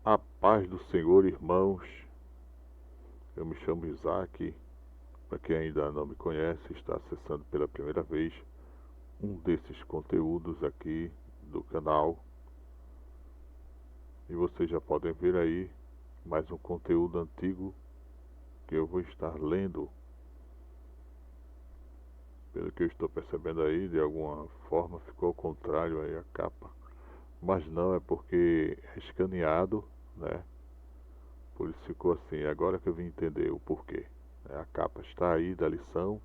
A paz do Senhor, irmãos. Eu me chamo Isaac. Para quem ainda não me conhece, está acessando pela primeira vez um desses conteúdos aqui do canal. E vocês já podem ver aí mais um conteúdo antigo que eu vou estar lendo. Pelo que eu estou percebendo aí, de alguma forma ficou ao contrário aí a capa. Mas não, é porque é escaneado, né? Por isso ficou assim. Agora que eu vim entender o porquê. A capa está aí da lição.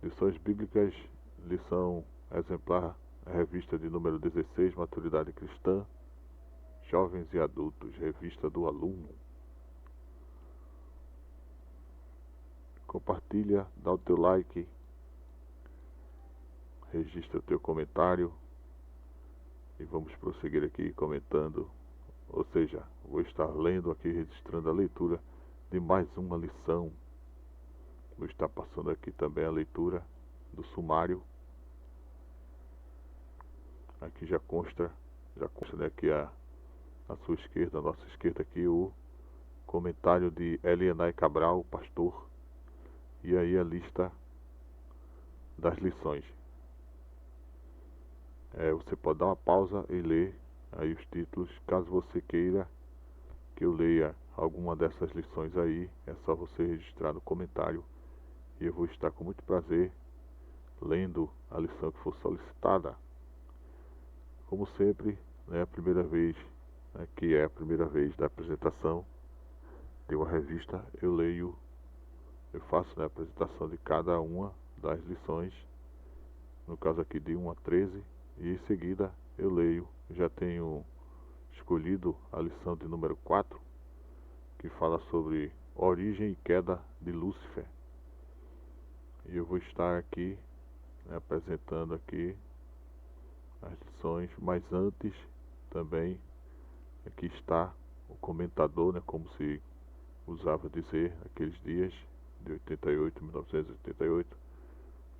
Lições Bíblicas, lição exemplar, a revista de número 16, Maturidade Cristã, Jovens e Adultos, revista do aluno. Compartilha, dá o teu like, registra o teu comentário e vamos prosseguir aqui comentando. Ou seja, vou estar lendo aqui, registrando a leitura de mais uma lição. Vou estar passando aqui também a leitura do sumário. Aqui já consta, né, aqui à sua esquerda, à nossa esquerda aqui, o comentário de Elianai Cabral, pastor, e aí a lista das lições. Você pode dar uma pausa e ler aí os títulos. Caso você queira que eu leia alguma dessas lições aí, é só você registrar no comentário e eu vou estar com muito prazer lendo a lição que for solicitada. Como sempre, né, a primeira vez, né, que é a primeira vez da apresentação de uma revista, eu faço, né, a apresentação de cada uma das lições, no caso aqui de 1 a 13, e em seguida eu leio. Já tenho escolhido a lição de número 4, que fala sobre origem e queda de Lúcifer. E eu vou estar aqui, né, apresentando aqui as lições, mas antes também aqui está o comentador, né, como se usava dizer aqueles dias de 88, 1988,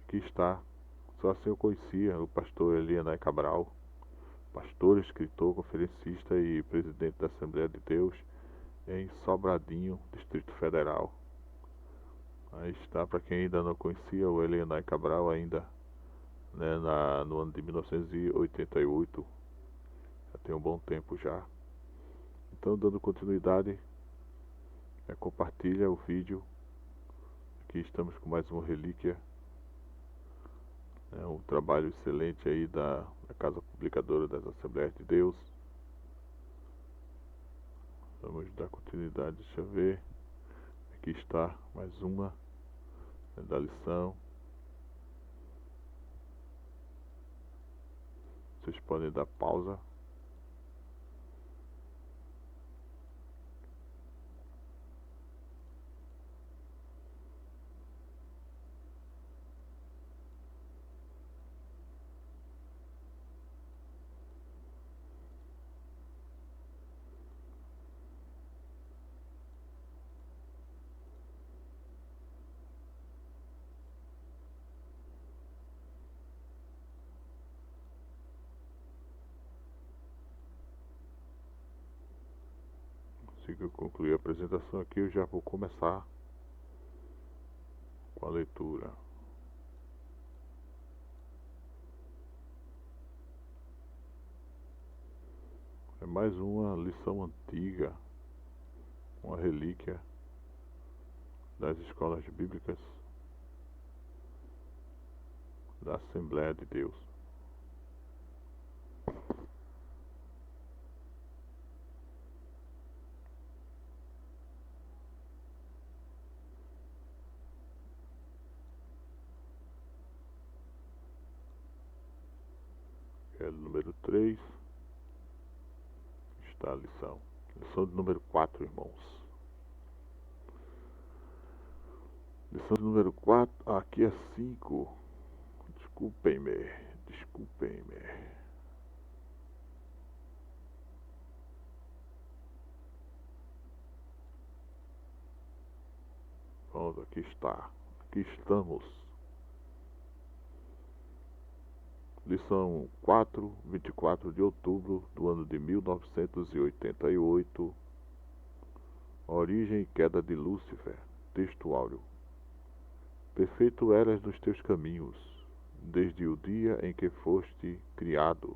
que está. Só assim eu conhecia o pastor Elianai Cabral, pastor, escritor, conferencista e presidente da Assembleia de Deus em Sobradinho, Distrito Federal. Aí está, para quem ainda não conhecia, o Elianai Cabral ainda, né, no ano de 1988, já tem um bom tempo já. Então, dando continuidade, compartilha o vídeo. Aqui estamos com mais uma relíquia. Um trabalho excelente aí da Casa Publicadora das Assembleias de Deus. Vamos dar continuidade, deixa eu ver. Aqui está mais uma, né, da lição. Vocês podem dar pausa. Assim que eu concluir a apresentação aqui, eu já vou começar com a leitura. É mais uma lição antiga, uma relíquia das escolas bíblicas da Assembleia de Deus. É número 3, está a lição. Lição de número 4, irmãos. Lição de número 4, aqui é 5. Desculpem-me. Pronto, aqui está. Aqui estamos. Lição 4, 24 de outubro do ano de 1988. Origem e queda de Lúcifer. Texto áureo. Perfeito eras nos teus caminhos, desde o dia em que foste criado,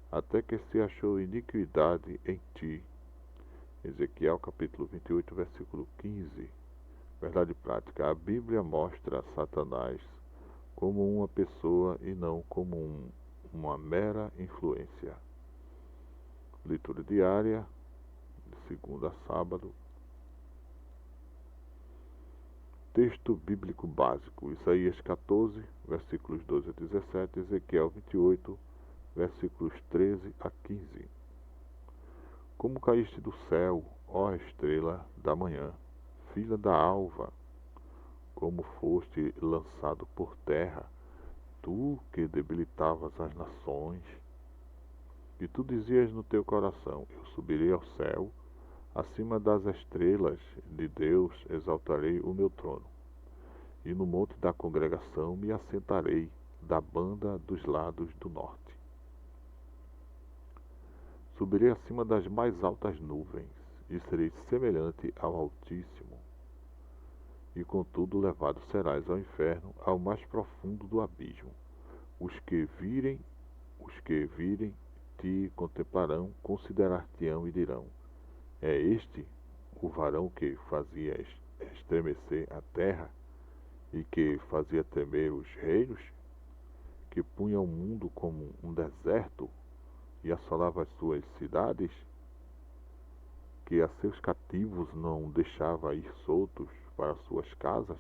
até que se achou iniquidade em ti. Ezequiel capítulo 28, versículo 15. Verdade prática. A Bíblia mostra Satanás como uma pessoa e não como uma mera influência. Leitura diária, de segunda a sábado. Texto bíblico básico: Isaías 14, versículos 12 a 17, Ezequiel 28, versículos 13 a 15. Como caíste do céu, ó estrela da manhã, filha da alva, como foste lançado por terra, tu que debilitavas as nações. E tu dizias no teu coração: eu subirei ao céu, acima das estrelas de Deus exaltarei o meu trono. E no monte da congregação me assentarei, da banda dos lados do norte. Subirei acima das mais altas nuvens, e serei semelhante ao Altíssimo. E contudo levado serás ao inferno, ao mais profundo do abismo. Os que virem te contemplarão, considerar-te-ão e dirão: é este o varão que fazia estremecer a terra e que fazia tremer os reinos, que punha o mundo como um deserto e assolava as suas cidades, que a seus cativos não deixava ir soltos para suas casas?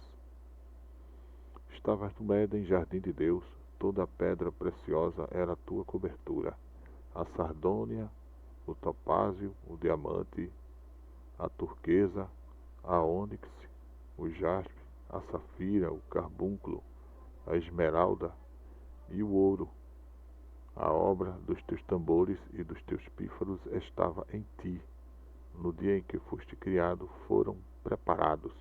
Estavas no Éden, jardim de Deus, toda a pedra preciosa era a tua cobertura, a sardônia, o topázio, o diamante, a turquesa, a ônix, o jaspe, a safira, o carbúnculo, a esmeralda e o ouro. A obra dos teus tambores e dos teus pífaros estava em ti. No dia em que foste criado, foram preparados.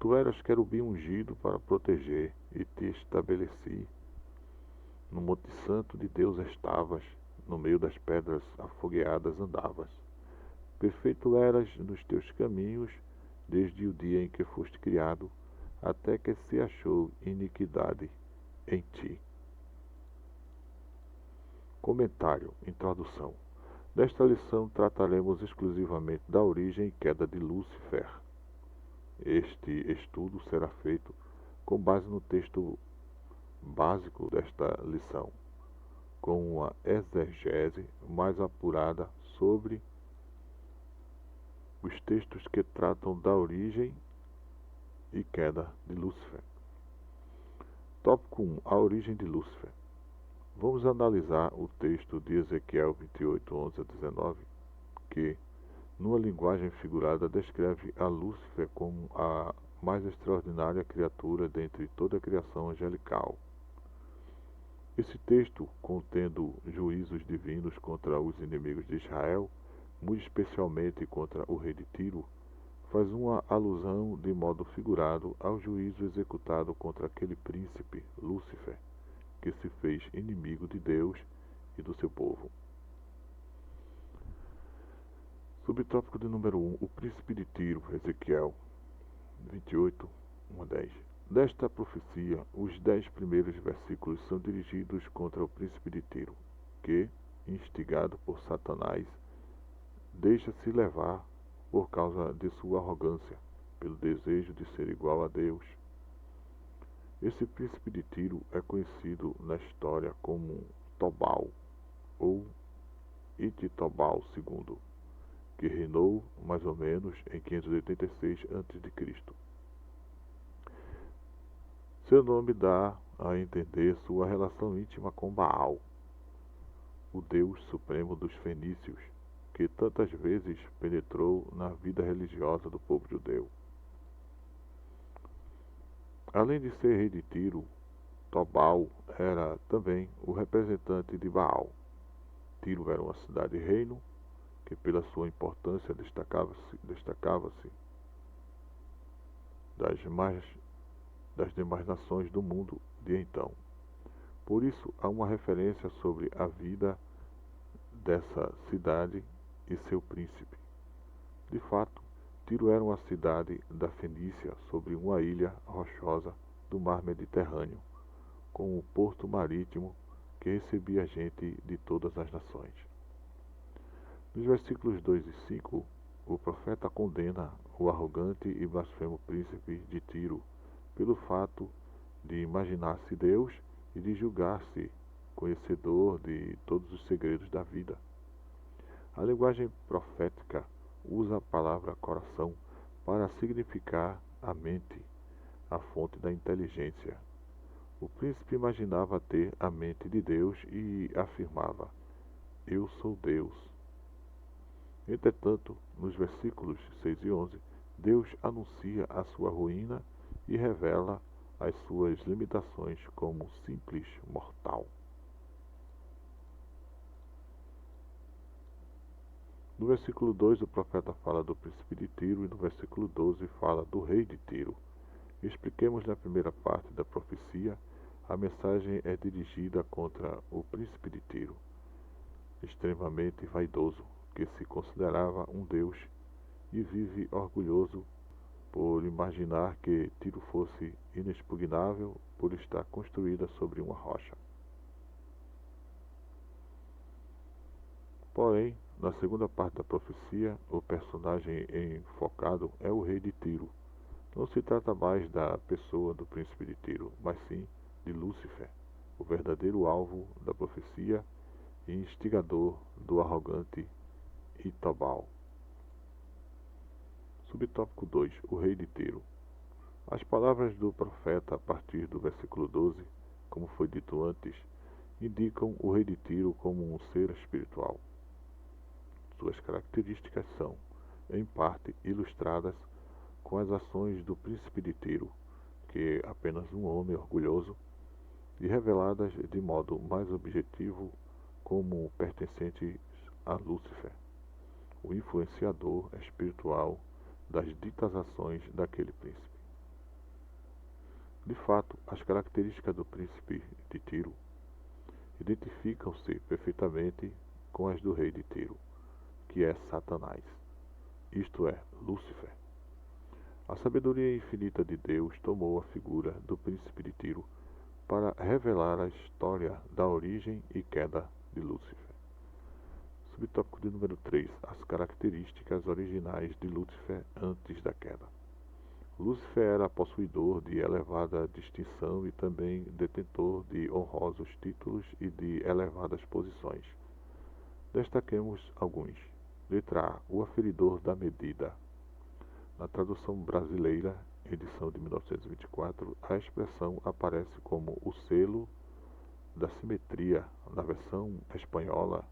Tu eras querubim ungido para proteger, e te estabeleci. No monte santo de Deus estavas, no meio das pedras afogueadas andavas. Perfeito eras nos teus caminhos, desde o dia em que foste criado, até que se achou iniquidade em ti. Comentário, introdução. Nesta lição trataremos exclusivamente da origem e queda de Lúcifer. Este estudo será feito com base no texto básico desta lição, com uma exegese mais apurada sobre os textos que tratam da origem e queda de Lúcifer. Tópico 1. A origem de Lúcifer. Vamos analisar o texto de Ezequiel 28, 11 a 19, que, numa linguagem figurada, descreve a Lúcifer como a mais extraordinária criatura dentre toda a criação angelical. Esse texto, contendo juízos divinos contra os inimigos de Israel, muito especialmente contra o rei de Tiro, faz uma alusão de modo figurado ao juízo executado contra aquele príncipe, Lúcifer, que se fez inimigo de Deus e do seu povo. Subtópico de número 1. O príncipe de Tiro, Ezequiel 28, 1 a 10. Desta profecia, os 10 primeiros versículos são dirigidos contra o príncipe de Tiro, que, instigado por Satanás, deixa-se levar por causa de sua arrogância, pelo desejo de ser igual a Deus. Esse príncipe de Tiro é conhecido na história como Tobal, ou Ititobal II, que reinou mais ou menos em 586 a.C. Seu nome dá a entender sua relação íntima com Baal, o deus supremo dos fenícios, que tantas vezes penetrou na vida religiosa do povo judeu. Além de ser rei de Tiro, Tobal era também o representante de Baal. Tiro era uma cidade-reino que, pela sua importância, destacava-se das demais nações do mundo de então. Por isso, há uma referência sobre a vida dessa cidade e seu príncipe. De fato, Tiro era uma cidade da Fenícia sobre uma ilha rochosa do mar Mediterrâneo, com um porto marítimo que recebia gente de todas as nações. Nos versículos 2 e 5, o profeta condena o arrogante e blasfemo príncipe de Tiro pelo fato de imaginar-se Deus e de julgar-se conhecedor de todos os segredos da vida. A linguagem profética usa a palavra coração para significar a mente, a fonte da inteligência. O príncipe imaginava ter a mente de Deus e afirmava: Eu sou Deus. Entretanto, nos versículos 6 e 11, Deus anuncia a sua ruína e revela as suas limitações como simples mortal. No versículo 2, o profeta fala do príncipe de Tiro e no versículo 12 fala do rei de Tiro. Expliquemos na primeira parte da profecia, a mensagem é dirigida contra o príncipe de Tiro, extremamente vaidoso, que se considerava um deus e vive orgulhoso por imaginar que Tiro fosse inexpugnável por estar construída sobre uma rocha. Porém, na segunda parte da profecia, o personagem enfocado é o rei de Tiro. Não se trata mais da pessoa do príncipe de Tiro, mas sim de Lúcifer, o verdadeiro alvo da profecia e instigador do arrogante Itobal. Subtópico 2. O rei de Tiro. As palavras do profeta a partir do versículo 12, como foi dito antes, indicam o rei de Tiro como um ser espiritual. Suas características são, em parte, ilustradas com as ações do príncipe de Tiro, que é apenas um homem orgulhoso, e reveladas de modo mais objetivo como pertencentes a Lúcifer, o influenciador espiritual das ditas ações daquele príncipe. De fato, as características do príncipe de Tiro identificam-se perfeitamente com as do rei de Tiro, que é Satanás, isto é, Lúcifer. A sabedoria infinita de Deus tomou a figura do príncipe de Tiro para revelar a história da origem e queda de Lúcifer. Subtópico de número 3. As características originais de Lúcifer antes da queda. Lúcifer era possuidor de elevada distinção e também detentor de honrosos títulos e de elevadas posições. Destaquemos alguns. Letra A. O aferidor da medida. Na tradução brasileira, edição de 1924, a expressão aparece como o selo da simetria. Na versão espanhola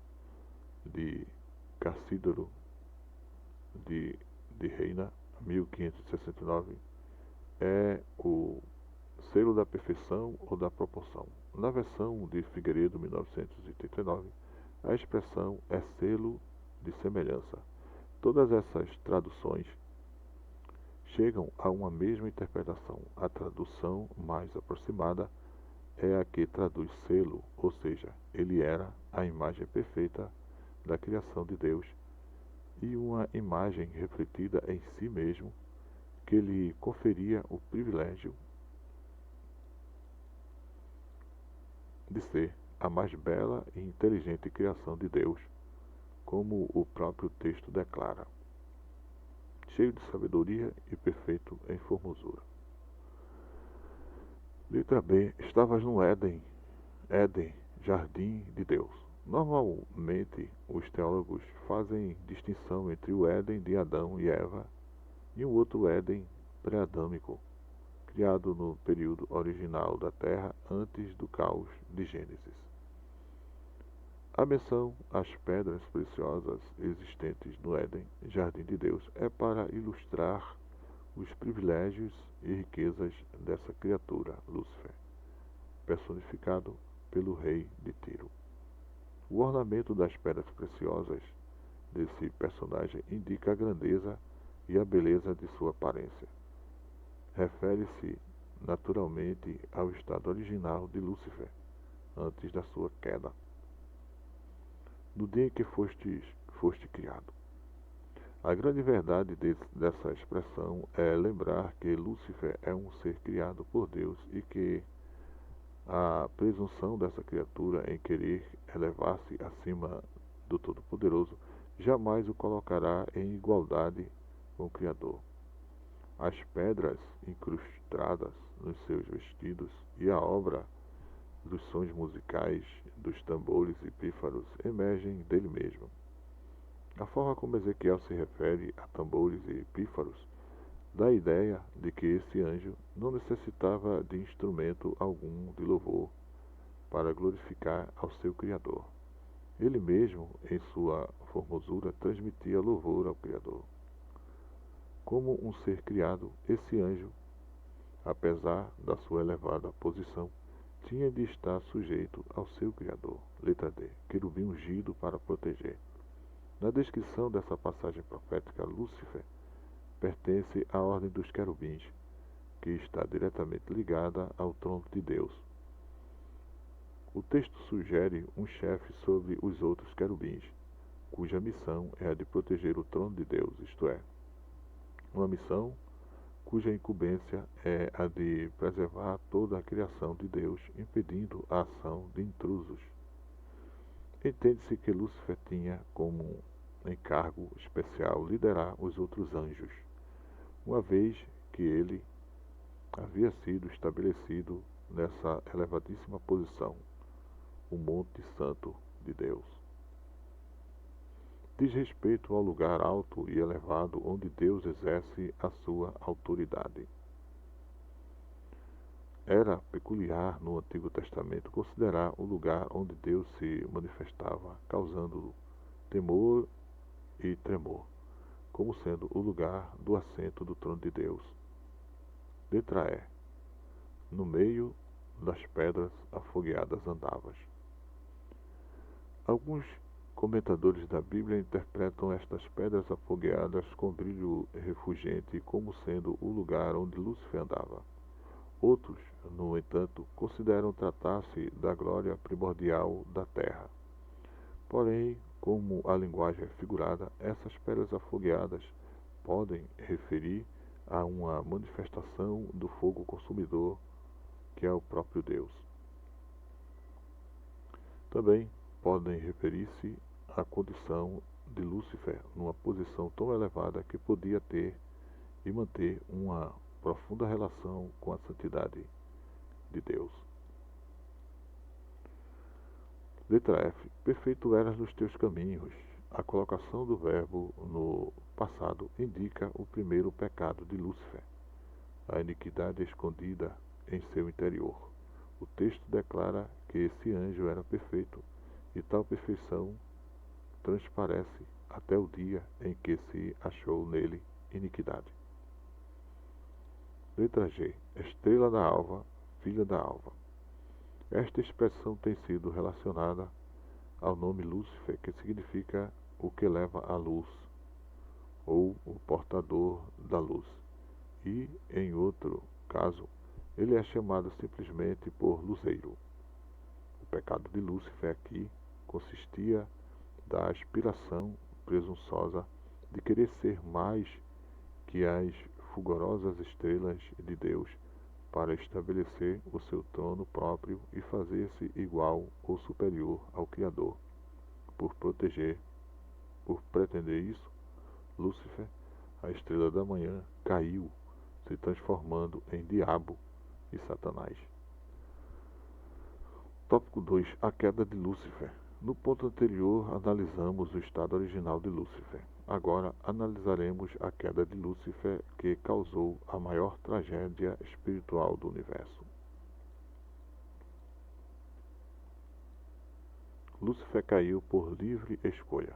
de Casídoro de Reina, 1569, é o selo da perfeição ou da proporção. Na versão de Figueiredo, 1989, a expressão é selo de semelhança. Todas essas traduções chegam a uma mesma interpretação. A tradução mais aproximada é a que traduz selo, ou seja, ele era a imagem perfeita da criação de Deus e uma imagem refletida em si mesmo que lhe conferia o privilégio de ser a mais bela e inteligente criação de Deus, como o próprio texto declara, cheio de sabedoria e perfeito em formosura. Letra B. Estavas no Éden, jardim de Deus. Normalmente, os teólogos fazem distinção entre o Éden de Adão e Eva e um outro Éden pré-adâmico, criado no período original da Terra antes do caos de Gênesis. A menção às pedras preciosas existentes no Éden, jardim de Deus, é para ilustrar os privilégios e riquezas dessa criatura, Lúcifer, personificado pelo rei de Tiro. O ornamento das pedras preciosas desse personagem indica a grandeza e a beleza de sua aparência. Refere-se naturalmente ao estado original de Lúcifer, antes da sua queda, no dia em que foste criado. A grande verdade dessa expressão é lembrar que Lúcifer é um ser criado por Deus e que a presunção dessa criatura em querer elevar-se acima do Todo-Poderoso jamais o colocará em igualdade com o Criador. As pedras incrustadas nos seus vestidos e a obra dos sons musicais dos tambores e pífaros emergem dele mesmo. A forma como Ezequiel se refere a tambores e pífaros dá a ideia de que esse anjo não necessitava de instrumento algum de louvor para glorificar ao seu Criador. Ele mesmo, em sua formosura, transmitia louvor ao Criador. Como um ser criado, esse anjo, apesar da sua elevada posição, tinha de estar sujeito ao seu Criador. Letra D. Querubim ungido para proteger. Na descrição dessa passagem profética, Lúcifer pertence à ordem dos querubins, que está diretamente ligada ao trono de Deus. O texto sugere um chefe sobre os outros querubins, cuja missão é a de proteger o trono de Deus, isto é, uma missão cuja incumbência é a de preservar toda a criação de Deus, impedindo a ação de intrusos. Entende-se que Lúcifer tinha como encargo especial liderar os outros anjos, uma vez que ele havia sido estabelecido nessa elevadíssima posição, o Monte Santo de Deus. Diz respeito ao lugar alto e elevado onde Deus exerce a sua autoridade. Era peculiar no Antigo Testamento considerar o lugar onde Deus se manifestava, causando temor e tremor, como sendo o lugar do assento do trono de Deus. Letra E. No meio das pedras afogueadas andavas. Alguns comentadores da Bíblia interpretam estas pedras afogueadas com brilho refulgente como sendo o lugar onde Lúcifer andava. Outros, no entanto, consideram tratar-se da glória primordial da terra. Porém, como a linguagem é figurada, essas pedras afogueadas podem referir a uma manifestação do fogo consumidor, que é o próprio Deus. Também podem referir-se à condição de Lúcifer numa posição tão elevada que podia ter e manter uma profunda relação com a santidade de Deus. Letra F. Perfeito eras nos teus caminhos. A colocação do verbo no passado indica o primeiro pecado de Lúcifer, a iniquidade escondida em seu interior. O texto declara que esse anjo era perfeito, e tal perfeição transparece até o dia em que se achou nele iniquidade. Letra G. Estrela da alva, filha da alva. Esta expressão tem sido relacionada ao nome Lúcifer, que significa o que leva à luz, ou o portador da luz. E, em outro caso, ele é chamado simplesmente por luzeiro. O pecado de Lúcifer aqui consistia da aspiração presunçosa de querer ser mais que as fulgurosas estrelas de Deus para estabelecer o seu trono próprio e fazer-se igual ou superior ao Criador. Por pretender isso, Lúcifer, a estrela da manhã, caiu, se transformando em diabo e Satanás. Tópico 2. A queda de Lúcifer. No ponto anterior, analisamos o estado original de Lúcifer. Agora, analisaremos a queda de Lúcifer, que causou a maior tragédia espiritual do universo. Lúcifer caiu por livre escolha.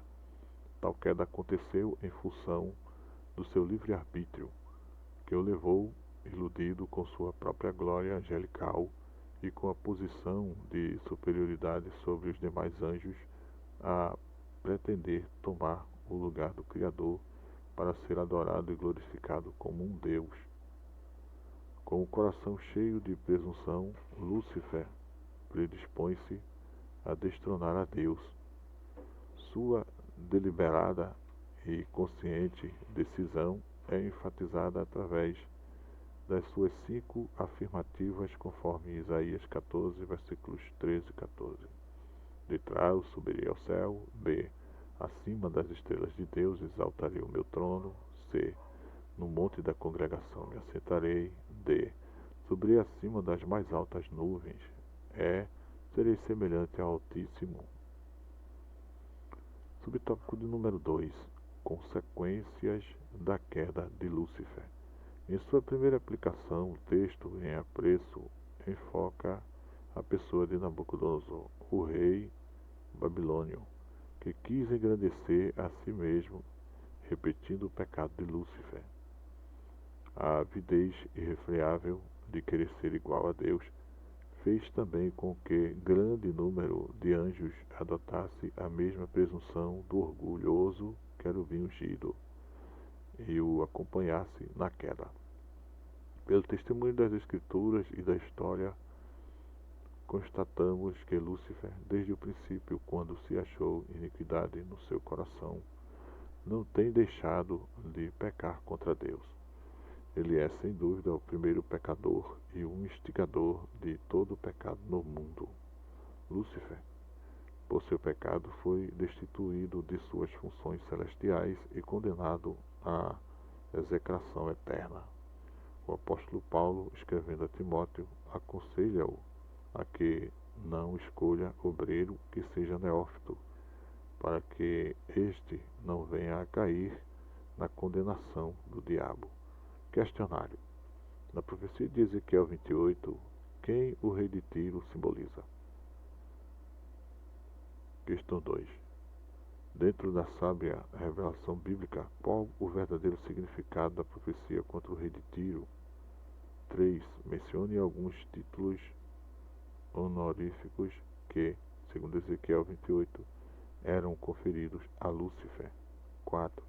Tal queda aconteceu em função do seu livre-arbítrio, que o levou, iludido com sua própria glória angelical e com a posição de superioridade sobre os demais anjos, a pretender tomar o lugar do Criador para ser adorado e glorificado como um Deus. Com o coração cheio de presunção, Lúcifer predispõe-se a destronar a Deus. Sua deliberada e consciente decisão é enfatizada através das suas 5 afirmativas, conforme Isaías 14, versículos 13 e 14. Detrás subirei ao céu. B. Acima das estrelas de Deus exaltarei o meu trono. C. No monte da congregação me assentarei. D. Subirei acima das mais altas nuvens. E. Serei semelhante ao Altíssimo. Subtópico de número 2. Consequências da queda de Lúcifer. Em sua primeira aplicação, o texto em apreço enfoca a pessoa de Nabucodonosor, o rei babilônio, que quis engrandecer a si mesmo, repetindo o pecado de Lúcifer. A avidez irrefreável de querer ser igual a Deus fez também com que grande número de anjos adotasse a mesma presunção do orgulhoso querubim ungido e o acompanhasse na queda. Pelo testemunho das Escrituras e da história, constatamos que Lúcifer, desde o princípio, quando se achou iniquidade no seu coração, não tem deixado de pecar contra Deus. Ele é, sem dúvida, o primeiro pecador e o instigador de todo o pecado no mundo. Lúcifer, por seu pecado, foi destituído de suas funções celestiais e condenado à execração eterna. O apóstolo Paulo, escrevendo a Timóteo, aconselha-o a que não escolha obreiro que seja neófito, para que este não venha a cair na condenação do diabo. Questionário. Na profecia de Ezequiel 28, quem o rei de Tiro simboliza? Questão 2. Dentro da sábia revelação bíblica, qual o verdadeiro significado da profecia contra o rei de Tiro? 3. Mencione alguns títulos honoríficos que, segundo Ezequiel 28, eram conferidos a Lúcifer. 4.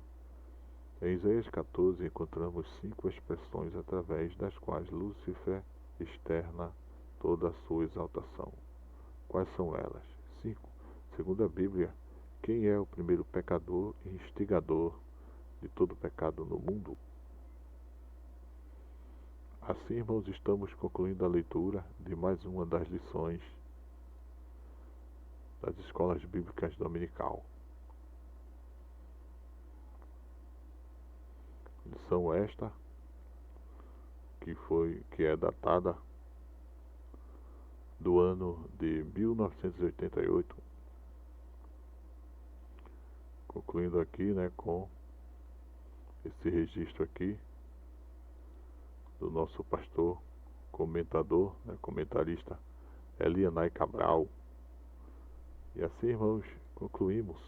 Em Isaías 14 encontramos 5 expressões através das quais Lúcifer externa toda a sua exaltação. Quais são elas? 5. Segundo a Bíblia, quem é o primeiro pecador e instigador de todo pecado no mundo? Assim, irmãos, estamos concluindo a leitura de mais uma das lições das escolas bíblicas dominical. Lição esta que é datada do ano de 1988, concluindo aqui, com esse registro aqui do nosso pastor, comentador, comentarista Elianai Cabral. E assim, irmãos, concluímos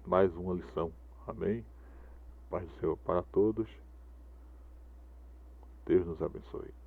mais uma lição. Amém? Paz do Senhor para todos. Deus nos abençoe.